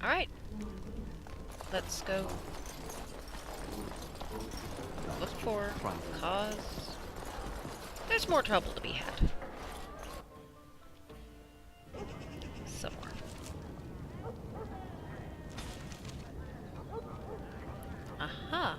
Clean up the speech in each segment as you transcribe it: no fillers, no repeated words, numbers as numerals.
Alright. Let's go look for cause. There's more trouble to be had. Somewhere. Aha.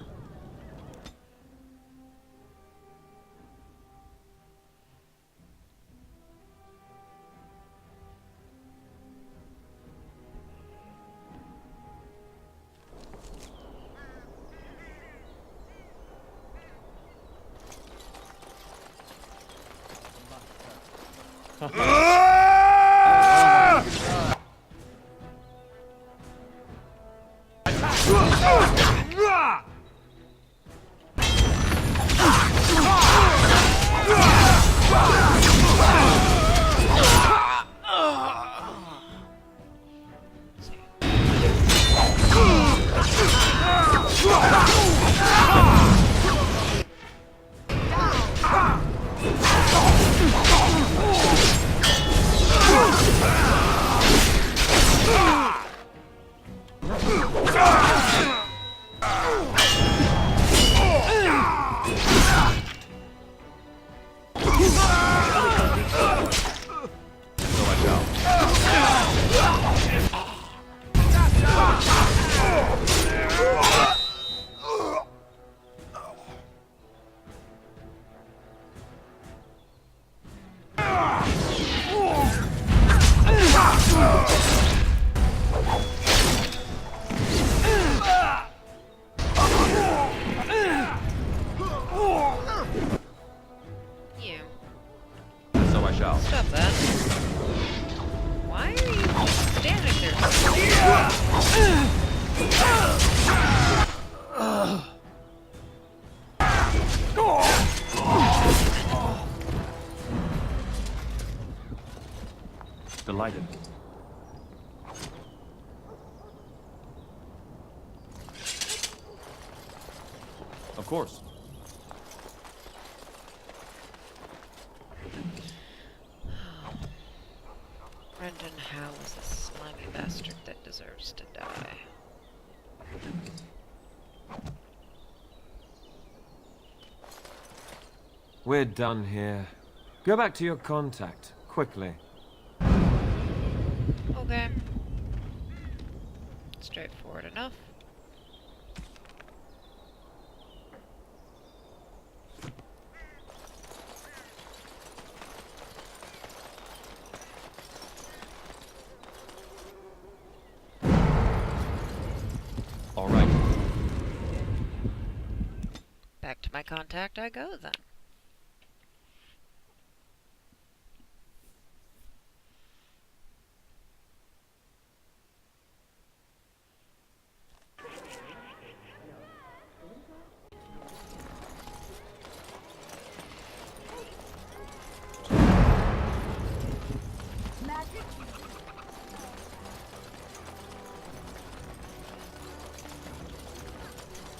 Stop that. Why are you standing there? Delighted. Of course. Brendan Howe is a slimy bastard that deserves to die. We're done here. Go back to your contact, quickly. Okay. Straightforward enough. All right. Back to my contact I go then.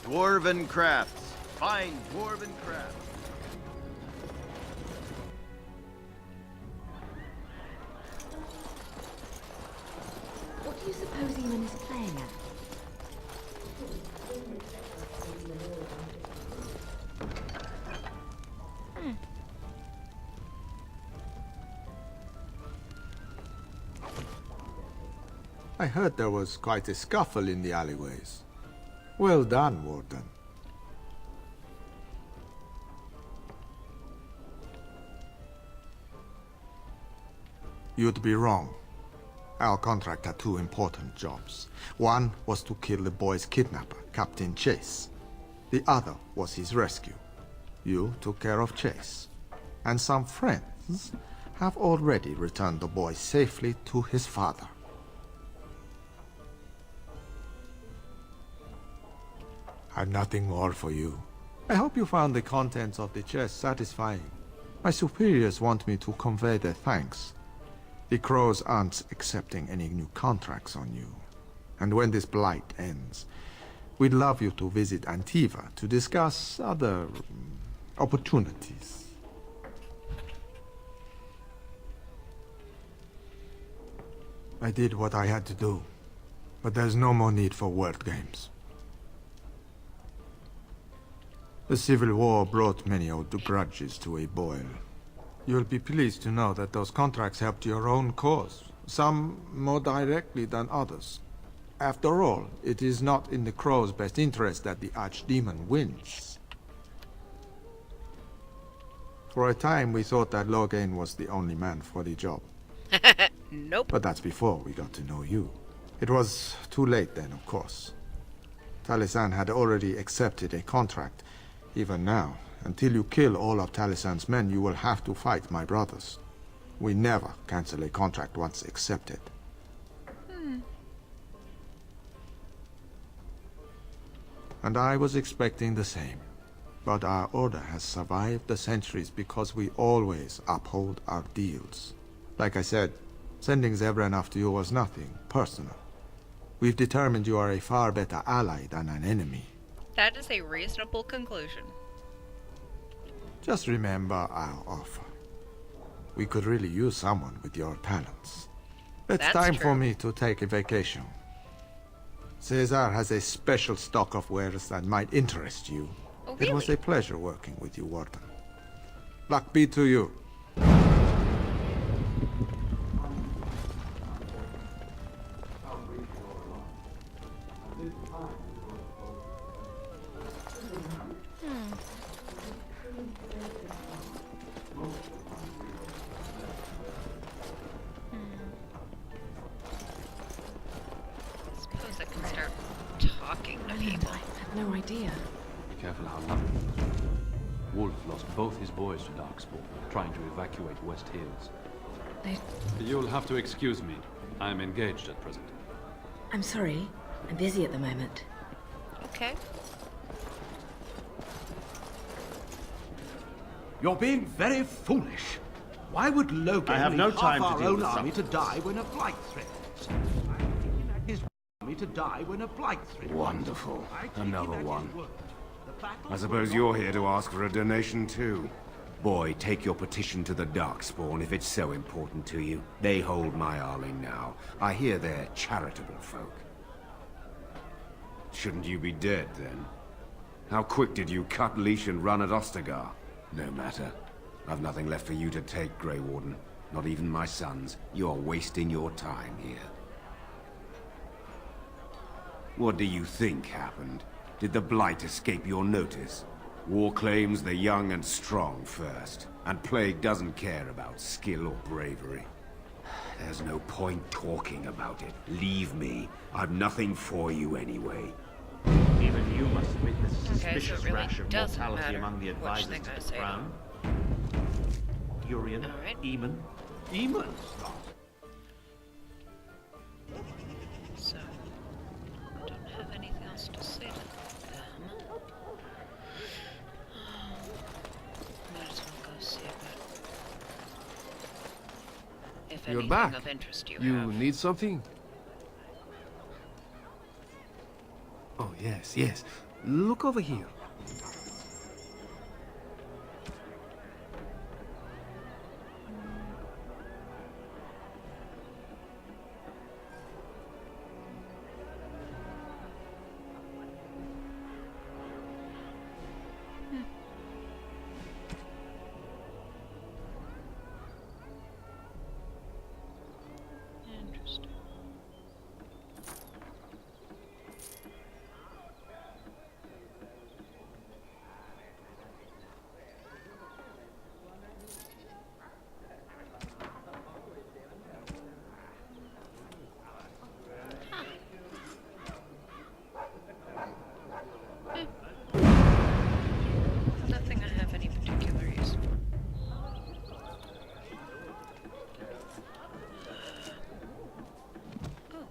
Dwarven crafts. Fine dwarven crafts. What do you suppose Eamon is playing at? I heard there was quite a scuffle in the alleyways. Well done, Warden. You'd be wrong. Our contract had two important jobs. One was to kill the boy's kidnapper, Captain Chase. The other was his rescue. You took care of Chase. And some friends have already returned the boy safely to his father. I've nothing more for you. I hope you found the contents of the chest satisfying. My superiors want me to convey their thanks. The Crows aren't accepting any new contracts on you. And when this blight ends, we'd love you to visit Antiva to discuss other opportunities. I did what I had to do. But there's no more need for word games. The Civil War brought many old grudges to a boil. You'll be pleased to know that those contracts helped your own cause, some more directly than others. After all, it is not in the Crow's best interest that the Archdemon wins. For a time, we thought that Loghain was the only man for the job. Nope. But that's before we got to know you. It was too late then, of course. Talisan had already accepted a contract. Even now, until you kill all of Talisan's men, you will have to fight my brothers. We never cancel a contract once accepted. And I was expecting the same. But our order has survived the centuries because we always uphold our deals. Like I said, sending Zevran after you was nothing personal. We've determined you are a far better ally than an enemy. That is a reasonable conclusion. Just remember our offer. We could really use someone with your talents. It's That's time true. for me to take a vacation. Caesar has a special stock of wares that might interest you. Oh, It was really? a pleasure working with you, Warden. Luck be to you. Suppose I can start talking to people. I had no idea. Be careful how loud. Wolf lost both his boys to Darkspawn, trying to evacuate West Hills. You'll have to excuse me. I'm engaged at present. I'm sorry. I'm busy at the moment. Okay. You're being very foolish. Why would Loghain I have no leave time half to our deal own with army to supplicants. die when a blight threatens? I'm thinking that his army to die when a blight threatens. Wonderful. I take Another it at one. his word. The battle I suppose you're here to ask for a donation too. Boy, take your petition to the Darkspawn if it's so important to you. They hold my Arling now. I hear they're charitable folk. Shouldn't you be dead, then? How quick did you cut leash and run at Ostagar? No matter. I've nothing left for you to take, Grey Warden. Not even my sons. You're wasting your time here. What do you think happened? Did the Blight escape your notice? War claims the young and strong first, and Plague doesn't care about skill or bravery. There's no point talking about it. Leave me. I've nothing for you anyway. Even you must admit the Okay, so suspicious it really rash of doesn't mortality matter among the which advisors thing to I the say. Crown. Urian, All right. Eamon. Eamon's not. So, don't have anything else to say to them. Might as well go see if You're anything back. of interest you You have. need something? Oh, yes, yes. Look over here. Interesting. Nothing I have any particular use for. Oh.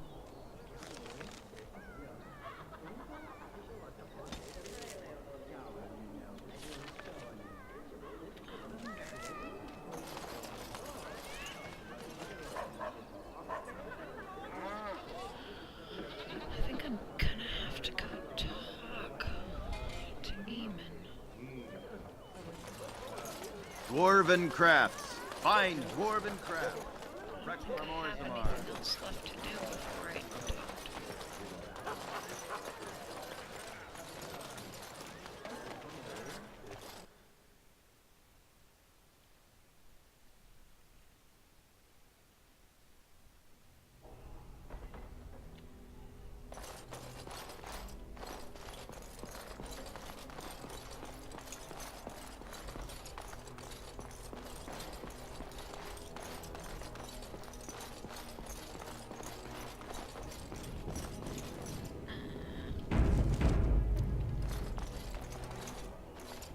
I think I'm gonna have to go talk to Eamon. Dwarven crafts. Fine dwarven crafts. I don't think I have anything else left to do before I talk to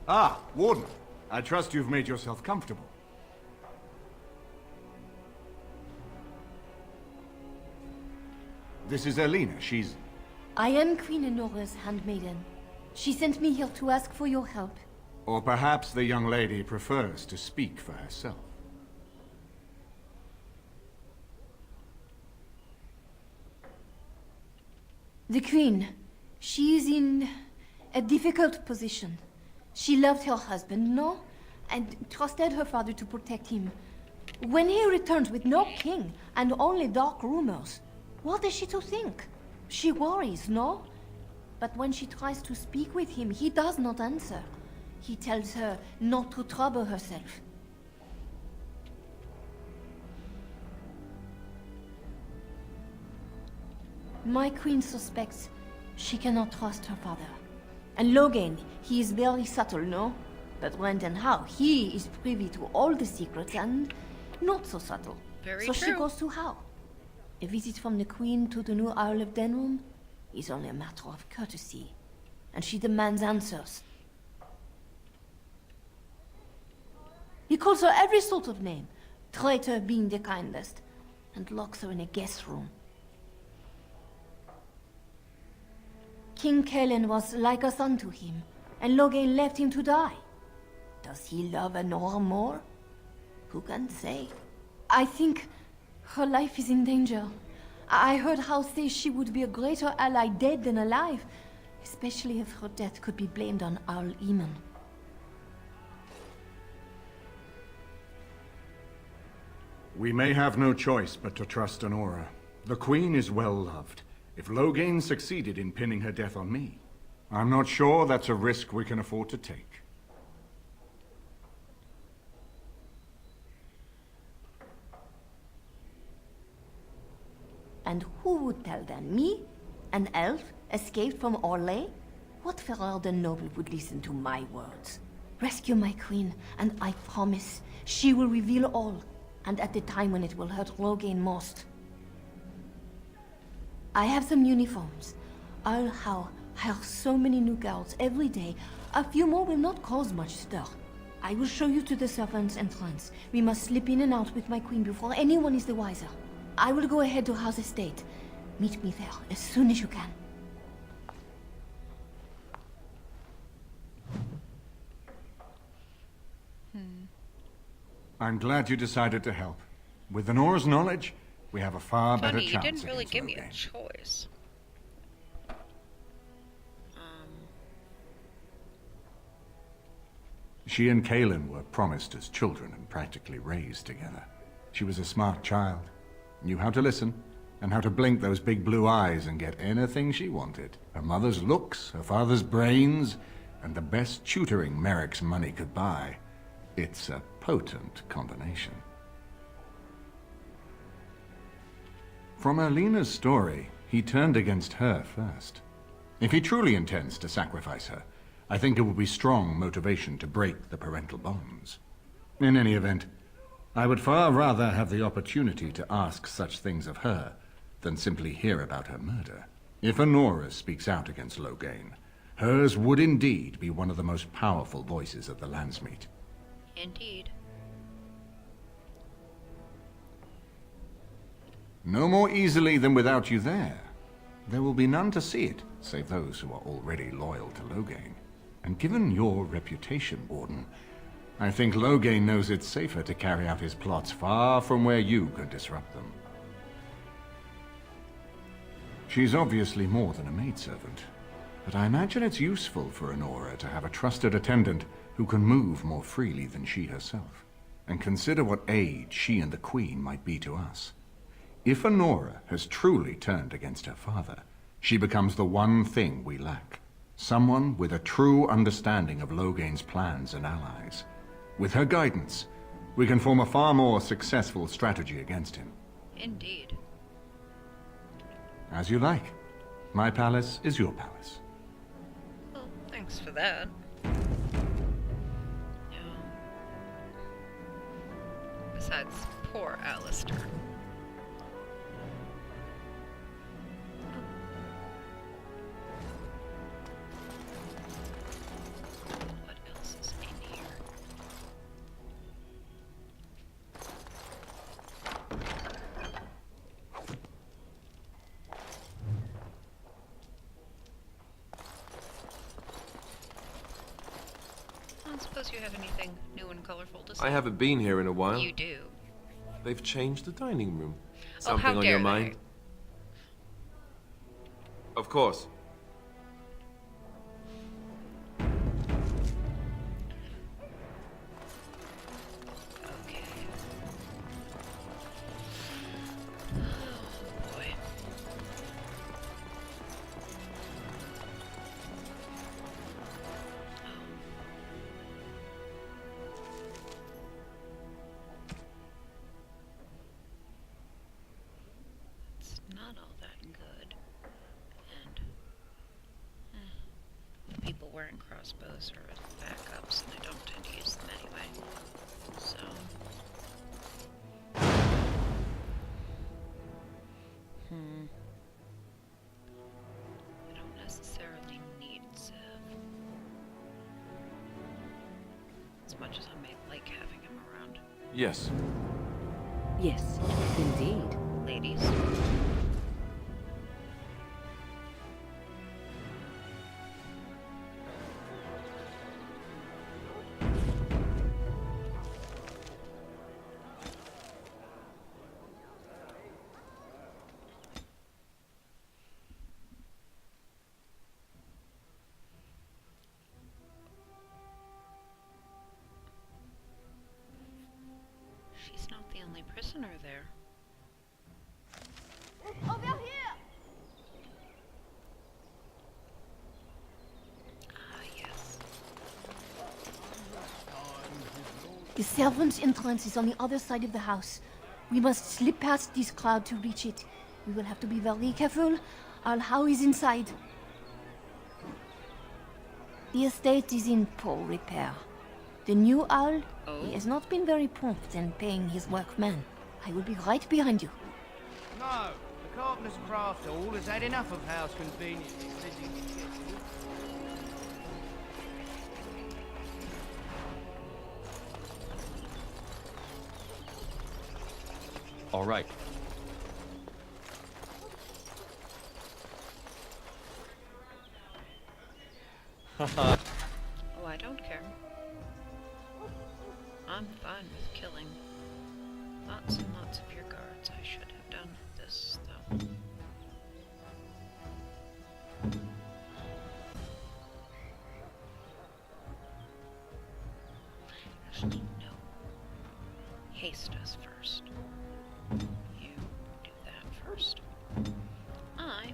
Ah, Warden. I trust you've made yourself comfortable. This is Elena. She's... I am Queen Enora's handmaiden. She sent me here to ask for your help. Or perhaps the young lady prefers to speak for herself. The Queen, she is in a difficult position. She loved her husband, no? And trusted her father to protect him. When he returns with no king and only dark rumors, what is she to think? She worries, no? But when she tries to speak with him, he does not answer. He tells her not to trouble herself. My queen suspects she cannot trust her father. And Logain, he is very subtle, no? But when and how, he is privy to all the secrets and not so subtle. Very so true. she goes to how? A visit from the queen to the new Isle of Denrum is only a matter of courtesy. And she demands answers. He calls her every sort of name, traitor being the kindest, and locks her in a guest room. King Kalen was like a son to him, and Logain left him to die. Does he love Enora more? Who can say? I think her life is in danger. I heard how say she would be a greater ally dead than alive, especially if her death could be blamed on Owl Eamon. We may have no choice but to trust Enora. The Queen is well loved. If Logain succeeded in pinning her death on me, I'm not sure that's a risk we can afford to take. And who would tell them? Me? An elf? Escaped from Orlais? What Ferrer noble would listen to my words? Rescue my queen, and I promise she will reveal all, and at the time when it will hurt Logain most. I have some uniforms. I'll hire so many new girls every day. A few more will not cause much stir. I will show you to the servants' entrance. We must slip in and out with my queen before anyone is the wiser. I will go ahead to House Estate. Meet me there as soon as you can. I'm glad you decided to help. With Enora's knowledge, we have a far better Funny, you chance didn't really against give me a Logain. choice. She and Kalen were promised as children and practically raised together. She was a smart child, knew how to listen, and how to blink those big blue eyes and get anything she wanted. Her mother's looks, her father's brains, and the best tutoring Merrick's money could buy. It's a potent combination. From Erlena's story, he turned against her first. If he truly intends to sacrifice her, I think it will be strong motivation to break the parental bonds. In any event, I would far rather have the opportunity to ask such things of her than simply hear about her murder. If Enora speaks out against Logain, hers would indeed be one of the most powerful voices of the Landsmeet. Indeed. No more easily than without you there. There will be none to see it, save those who are already loyal to Logain. And given your reputation, Warden, I think Logain knows it's safer to carry out his plots far from where you can disrupt them. She's obviously more than a maidservant, but I imagine it's useful for Enora to have a trusted attendant who can move more freely than she herself. And consider what aid she and the Queen might be to us. If Enora has truly turned against her father, she becomes the one thing we lack. Someone with a true understanding of Logain's plans and allies. With her guidance, we can form a far more successful strategy against him. Indeed. As you like. My palace is your palace. Well, thanks for that. Besides, poor Alistair. What else don't suppose you have anything new and colorful to say. I haven't been here in a while. You do. They've changed the dining room. Oh, Something how on dare your they. mind? Of course. Okay. Oh, boy. It's not all that good. And people wearing crossbows are backups, and I don't tend to use them anyway. So I don't necessarily need Zev. As much as I may like having him around. Yes. Yes, indeed. Ladies. She's not the only prisoner there. Over here! Ah, yes. The servants' entrance is on the other side of the house. We must slip past this crowd to reach it. We will have to be very careful. Our How is inside. The estate is in poor repair. The new owl, he has not been very prompt in paying his workmen. I will be right behind you. No, the Carpenter's Craft Hall has had enough of house conveniences. All right. Oh, I don't care. I'm fine with killing lots and lots of your guards. I should have done this, though. Actually, no. Haste us first. You do that first. I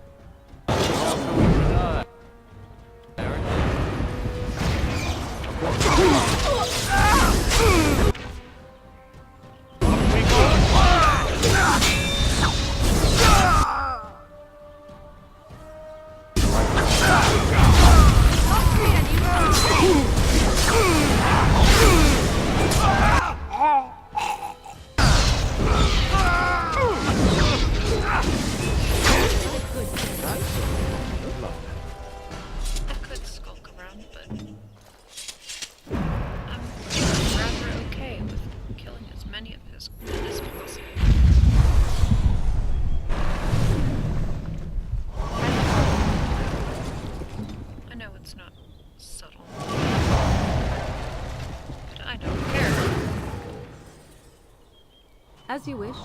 could skulk around, but I'm rather okay with killing as many of his men as possible. I know it's not subtle, but I don't care. As you wish.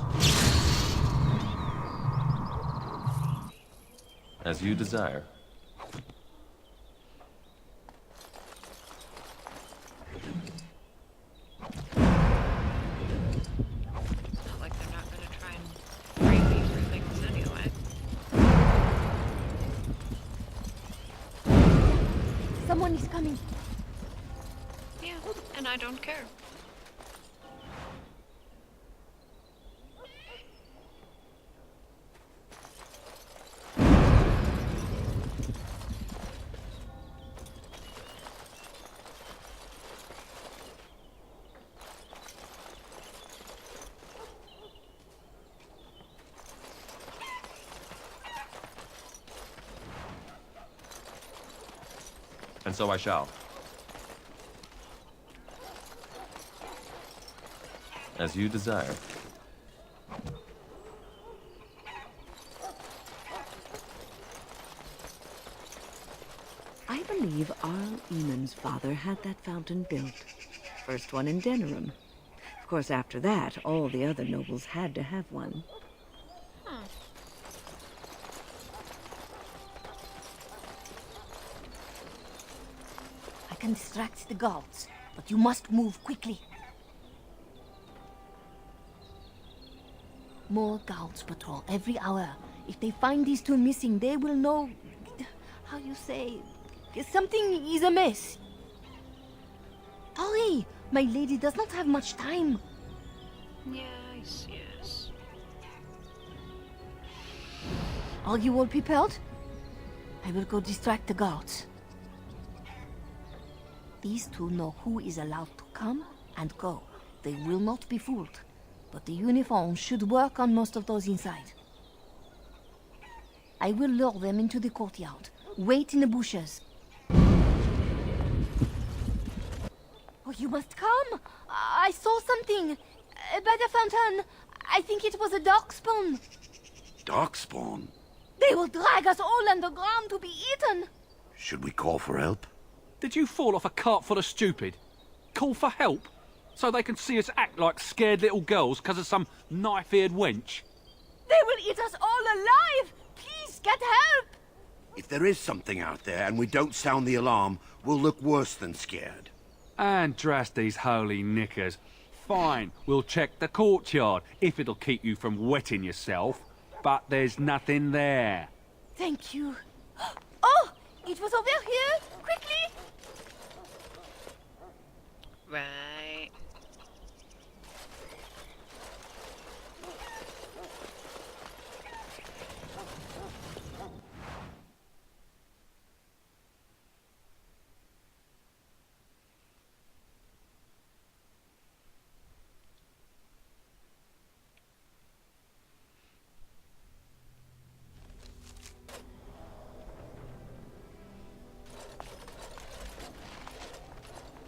As you desire. Not like they're not gonna try and frame me for things anyway. Someone is coming. Yeah, and I don't care. And so I shall. As you desire. I I believe Arl Eamon's father had that fountain built. First one in Denerim. Of course, after that, all the other nobles had to have one. I can distract the guards, but you must move quickly. More guards patrol every hour. If they find these two missing, they will know... how you say... something is amiss. Hurry! My lady does not have much time. Yes, yes. Are you all prepared? I will go distract the guards. These two know who is allowed to come and go. They will not be fooled. But the uniform should work on most of those inside. I will lure them into the courtyard. Wait in the bushes. Oh, you must come! I saw something! By the fountain! I think it was a darkspawn! Darkspawn? They will drag us all underground to be eaten! Should we call for help? Did you fall off a cart full of stupid? Call for help? So they can see us act like scared little girls because of some knife-eared wench? They will eat us all alive! Please, get help! If there is something out there and we don't sound the alarm, we'll look worse than scared. And drast these holy knickers. Fine, we'll check the courtyard, if it'll keep you from wetting yourself. But there's nothing there. Thank you. Oh! It was over here! Quickly! Right.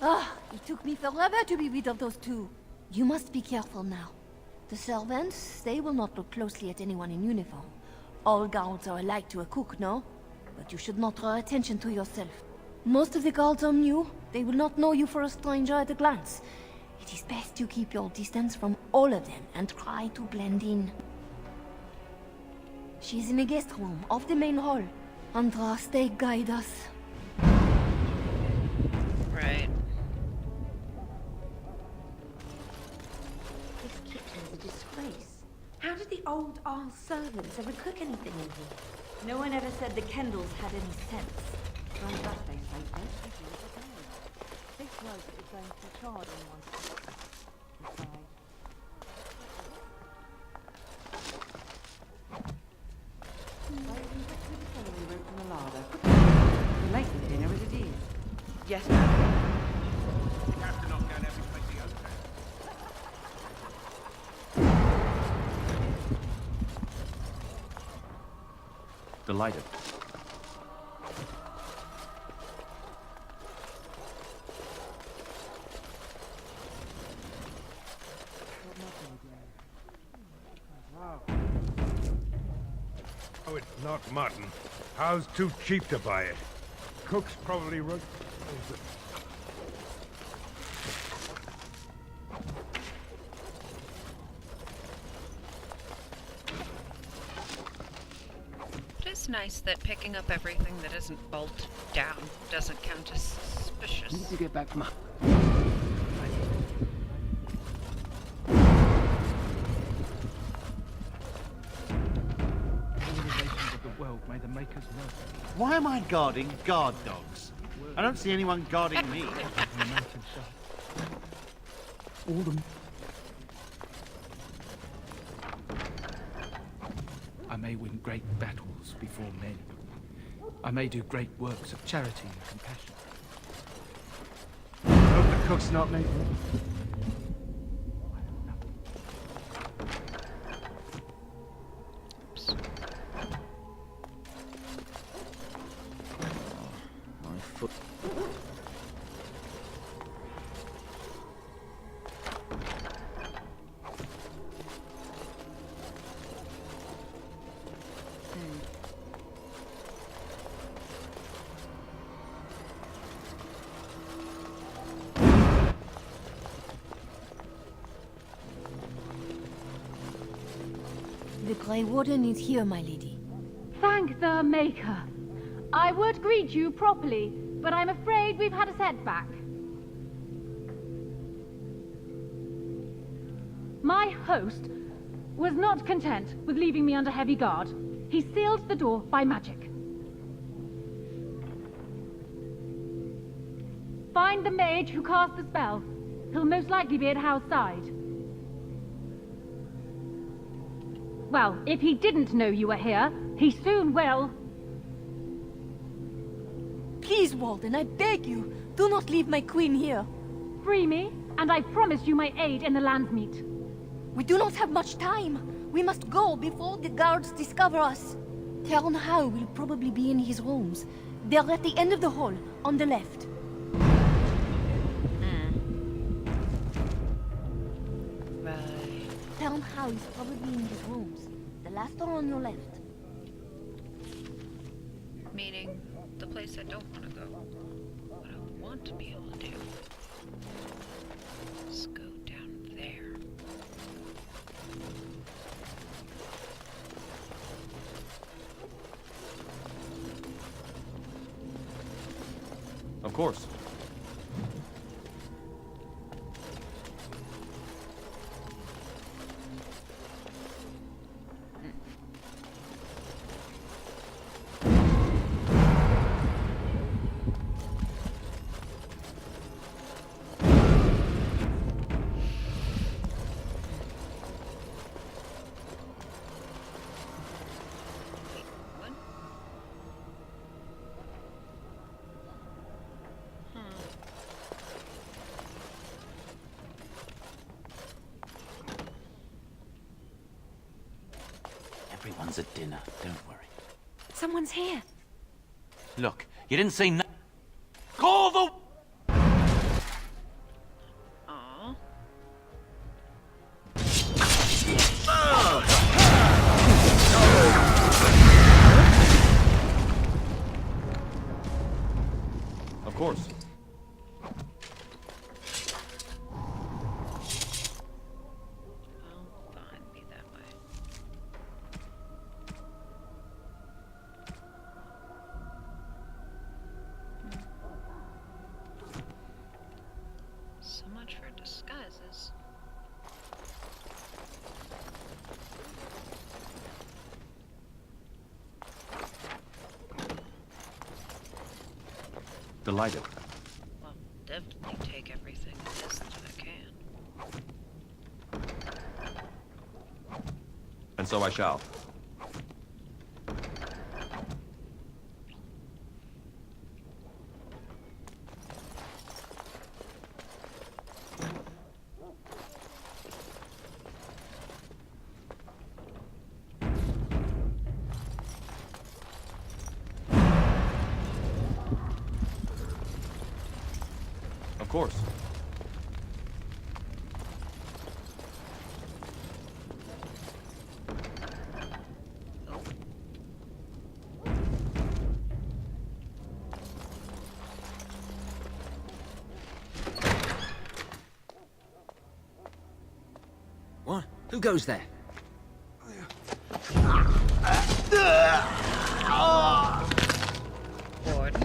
Ah, it took me forever to be rid of those two. You must be careful now. The servants, they will not look closely at anyone in uniform. All guards are alike to a cook, no? But you should not draw attention to yourself. Most of the guards are new. They will not know you for a stranger at a glance. It is best to keep your distance from all of them and try to blend in. She's in the guest room off the main hall. Andraste, guide us. Right. This kitchen's a disgrace. How did the old Arl servants ever cook anything in here? No one ever said the Kendalls had any sense. Well, that they say, this was its own facade on one side. Related dinner as it is. Yes, You have to knock down every place he owns. Delighted. Oh, it's not mutton. How's too cheap to buy it? Cook's probably run. It is nice that picking up everything that isn't bolted down doesn't count as suspicious. Need to get back from... Why am I guarding guard dogs? I don't see anyone guarding me. All them. I may win great battles before men. I may do great works of charity and compassion. I hope the cook's not making... Grey Warden is here, my lady. Thank the Maker. I would greet you properly, but I'm afraid we've had a setback. My host was not content with leaving me under heavy guard. He sealed the door by magic. Find the mage who cast the spell. He'll most likely be at Hal's side. Well, if he didn't know you were here, he soon will. Please, Warden, I beg you, do not leave my queen here. Free me, and I promise you my aid in the Landsmeet. We do not have much time. We must go before the guards discover us. Theron Howe will probably be in his rooms. They're at the end of the hall, on the left. Theron Howe is probably in his rooms. The last door on your left. Meaning, the place I don't want to go. What I want to be able to do is go down there. Of course. Everyone's at dinner, don't worry. Someone's here. Look, you didn't say no. Call the... Aww. Of course. So much for disguises. Delighted. Well, definitely take everything it is that I can. And so I shall. Of course. What? Who goes there? Warden.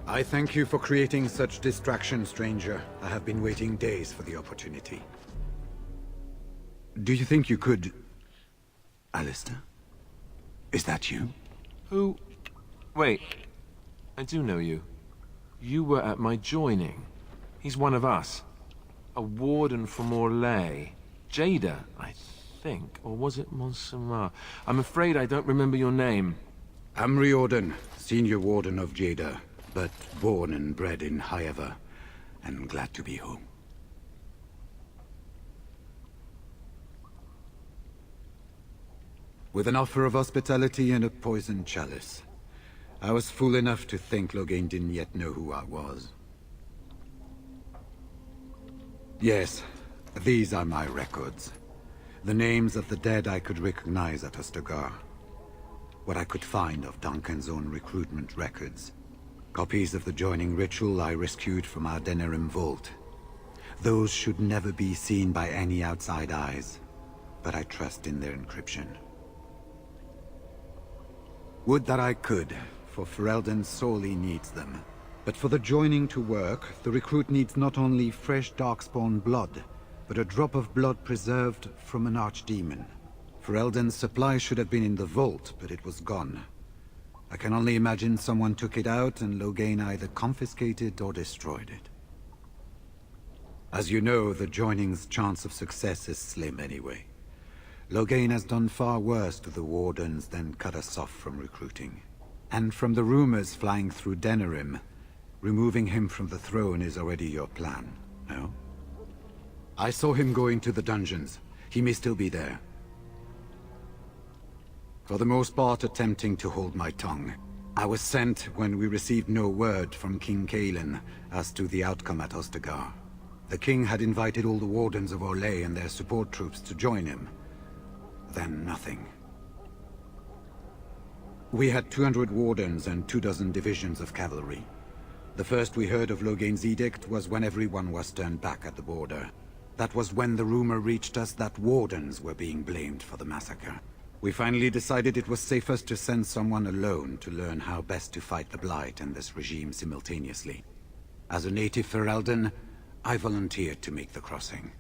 I thank you for creating such distraction, stranger. I have been waiting days for the opportunity. Do you think you could... Alistair? Is that you? Who? Wait. I do know you. You were at my joining. He's one of us. A warden from Orlais. Jada, I think. Or was it Montserrat? I'm afraid I don't remember your name. I'm Riordan, senior warden of Jada, but born and bred in Highever, and glad to be home. With an offer of hospitality and a poisoned chalice. I was fool enough to think Loghain didn't yet know who I was. Yes, these are my records. The names of the dead I could recognize at Ostagar. What I could find of Duncan's own recruitment records. Copies of the joining ritual I rescued from our Denerim vault. Those should never be seen by any outside eyes, but I trust in their encryption. Would that I could, for Ferelden sorely needs them. But for the joining to work, the recruit needs not only fresh Darkspawn blood, but a drop of blood preserved from an archdemon. Ferelden's supply should have been in the vault, but it was gone. I can only imagine someone took it out and Loghain either confiscated or destroyed it. As you know, the joining's chance of success is slim anyway. Loghain has done far worse to the Wardens than cut us off from recruiting. And from the rumors flying through Denerim, removing him from the throne is already your plan, no? I saw him go into the dungeons. He may still be there. For the most part, attempting to hold my tongue. I was sent when we received no word from King Cailan as to the outcome at Ostagar. The king had invited all the Wardens of Orlais and their support troops to join him. Then nothing. We had 200 Wardens and 24 divisions of cavalry. The first we heard of Loghain's edict was when everyone was turned back at the border. That was when the rumor reached us that Wardens were being blamed for the massacre. We finally decided it was safest to send someone alone to learn how best to fight the Blight and this regime simultaneously. As a native Ferelden, I volunteered to make the crossing.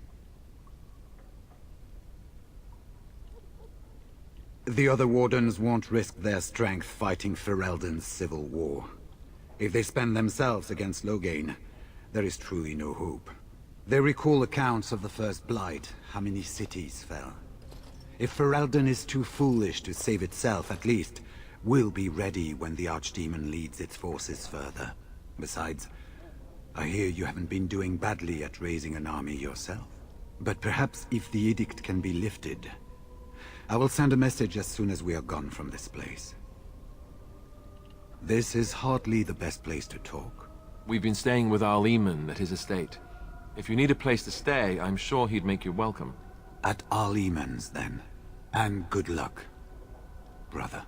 The other Wardens won't risk their strength fighting Ferelden's civil war. If they spend themselves against Loghain, there is truly no hope. They recall accounts of the First Blight, how many cities fell. If Ferelden is too foolish to save itself, at least, we'll be ready when the Archdemon leads its forces further. Besides, I hear you haven't been doing badly at raising an army yourself. But perhaps if the edict can be lifted, I will send a message as soon as we are gone from this place. This is hardly the best place to talk. We've been staying with Arl Eamon at his estate. If you need a place to stay, I'm sure he'd make you welcome. At Arl Eamon's, then. And good luck, brother.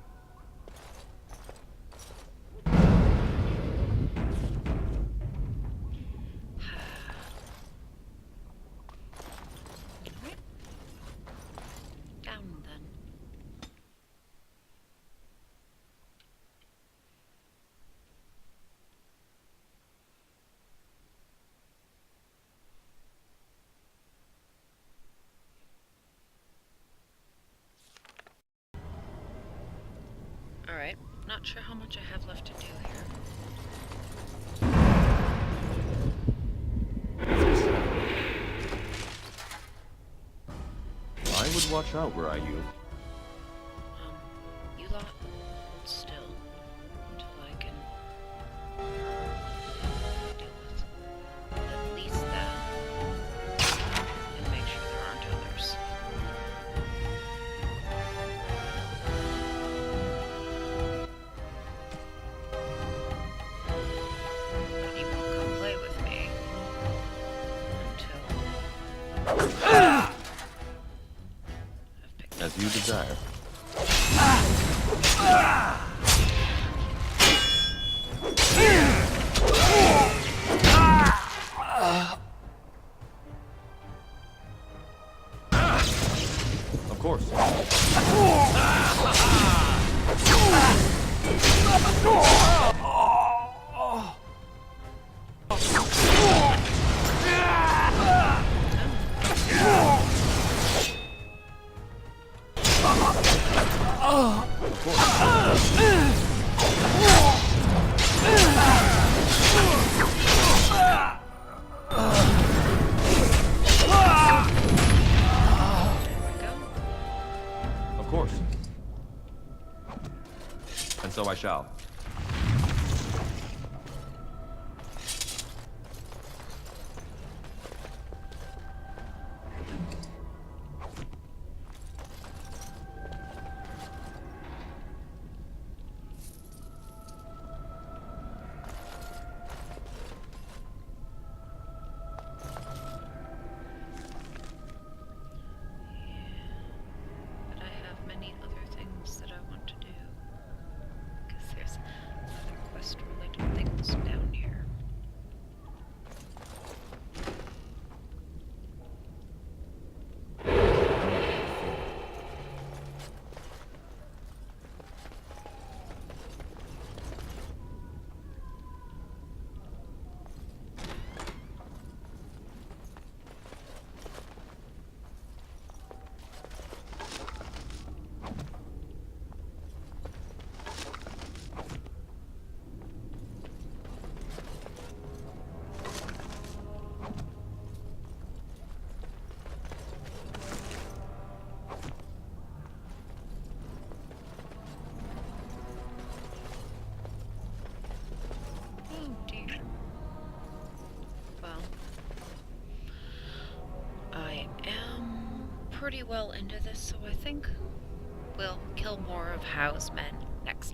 Down then. Alright, not sure how much I have left to do here. I would watch out were I you. You lot, hold still until I can deal with at least that and make sure there aren't others. But he won't come play with me until As you desire. Of course. Of course. And so I shall. pretty well into this, so I think we'll kill more of Howe's men next time.